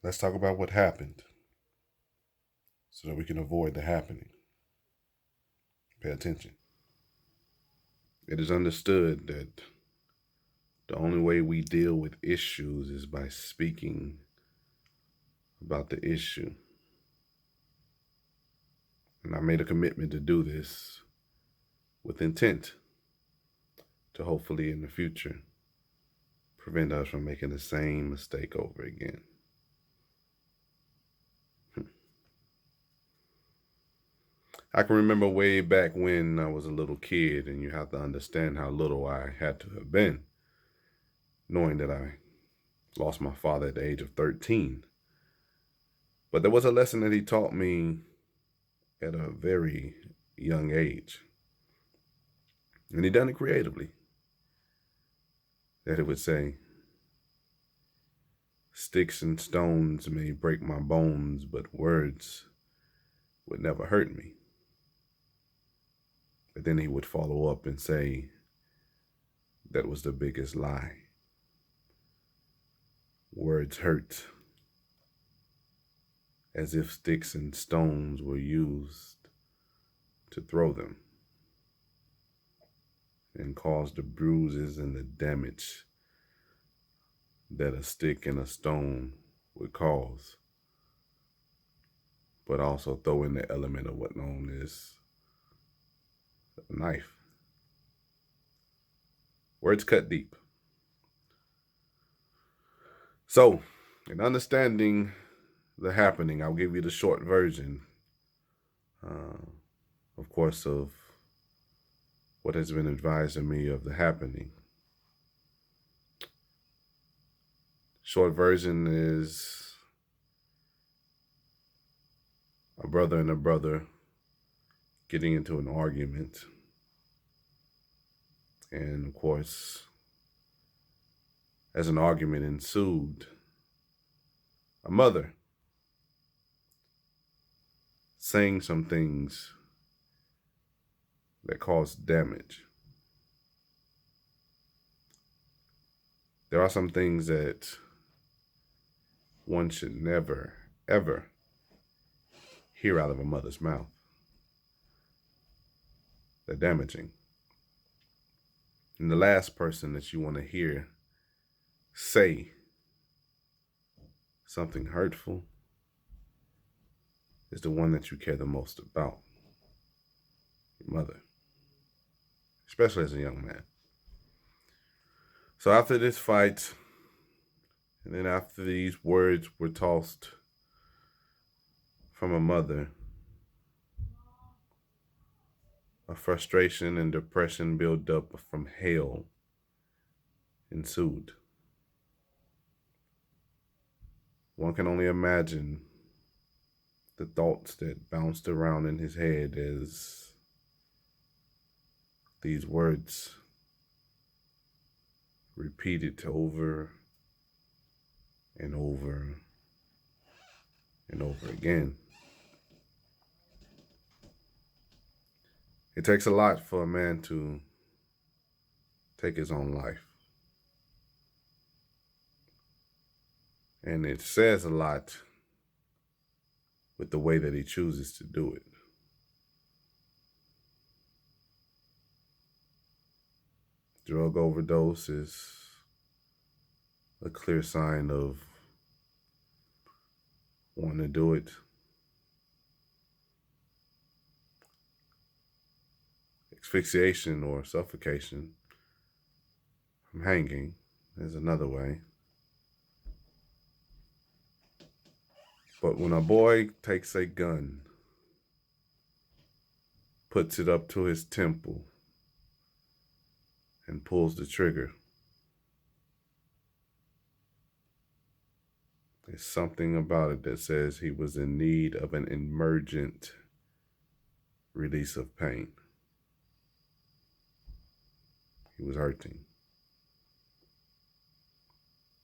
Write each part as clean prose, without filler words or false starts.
Let's talk about what happened so that we can avoid the happening. Pay attention. It is understood that the only way we deal with issues is by speaking about the issue. And I made a commitment to do this with intent to hopefully in the future prevent us from making the same mistake over again. I can remember way back when I was a little kid, and you have to understand how little I had to have been, knowing that I lost my father at the age of 13. But there was a lesson that he taught me at a very young age, and he done it creatively. That it would say, "Sticks and stones may break my bones, but words would never hurt me." But then he would follow up and say, "That was the biggest lie. Words hurt, as if sticks and stones were used to throw them and cause the bruises and the damage that a stick and a stone would cause, but also throw in the element of what known as a knife." Words cut deep. So, in understanding the happening, I'll give you the short version, uh, of course, of what has been advised to me of the happening. Short version is a brother and a brother getting into an argument. And of course, as an argument ensued, a mother saying some things that caused damage. There are some things that one should never, ever hear out of a mother's mouth. They're damaging. And the last person that you want to hear say something hurtful is the one that you care the most about, your mother, especially as a young man. So after this fight, and then after these words were tossed from a mother, a frustration and depression built up from hell ensued. One can only imagine the thoughts that bounced around in his head as these words repeated over and over and over again. It takes a lot for a man to take his own life. And it says a lot with the way that he chooses to do it. Drug overdose is a clear sign of wanting to do it. Asphyxiation or suffocation from hanging is another way. But when a boy takes a gun, puts it up to his temple, and pulls the trigger, there's something about it that says he was in need of an emergent release of pain. He was hurting.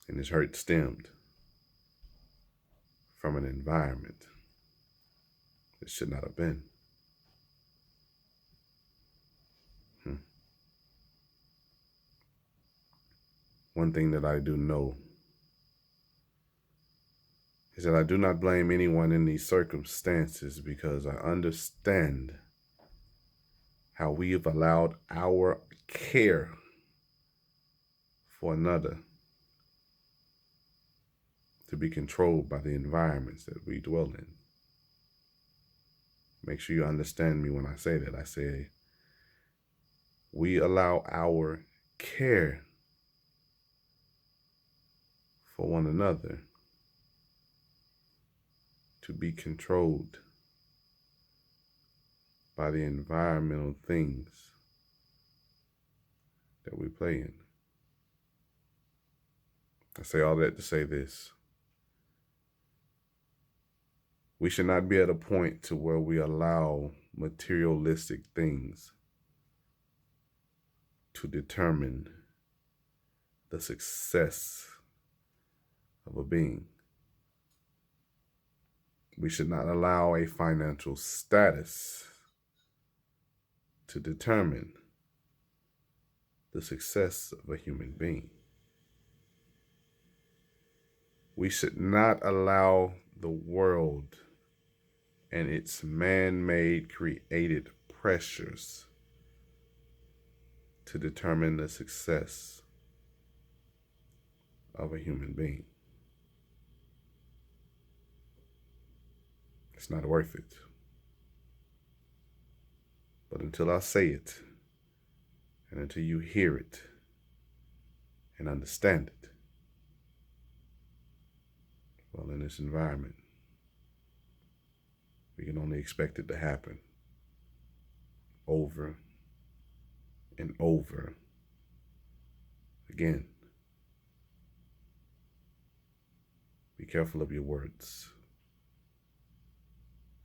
And his hurt stemmed from an environment that should not have been. One thing that I do know is that I do not blame anyone in these circumstances because I understand how we have allowed our care for another to be controlled by the environments that we dwell in. Make sure you understand me when I say that. I say we allow our care for one another to be controlled by the environmental things that we play in. I say all that to say this. We should not be at a point to where we allow materialistic things to determine the success of a being. We should not allow a financial status to determine the success of a human being. We should not allow the world and its man-made created pressures to determine the success of a human being. It's not worth it. But until I say it, and until you hear it and understand it, well, in this environment, we can only expect it to happen over and over again. Be careful of your words.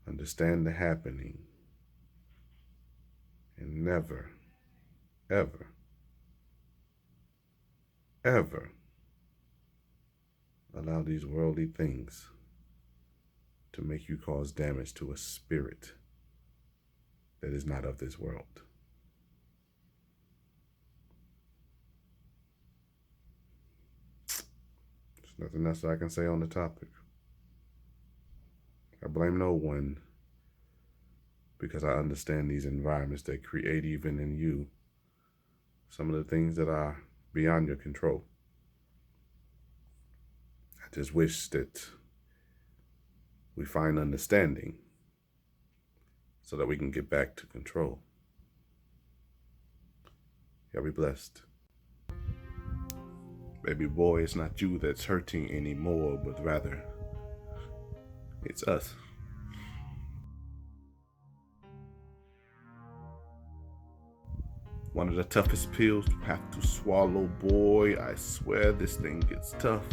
Understand the happening and never, ever, ever allow these worldly things to make you cause damage to a spirit that is not of this world. There's nothing else I can say on the topic. I blame no one because I understand these environments that create even in you some of the things that are beyond your control. I just wish that we find understanding so that we can get back to control. Y'all be blessed. Baby boy, it's not you that's hurting anymore, but rather it's us. One of the toughest pills to have to swallow, boy. I swear this thing gets tough.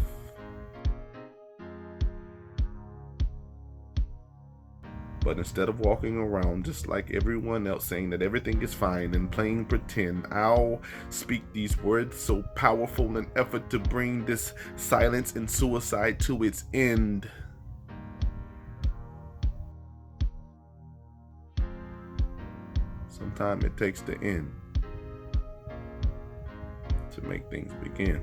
But instead of walking around just like everyone else saying that everything is fine and playing pretend, I'll speak these words so powerful in an effort to bring this silence and suicide to its end. Sometimes it takes the end to make things begin.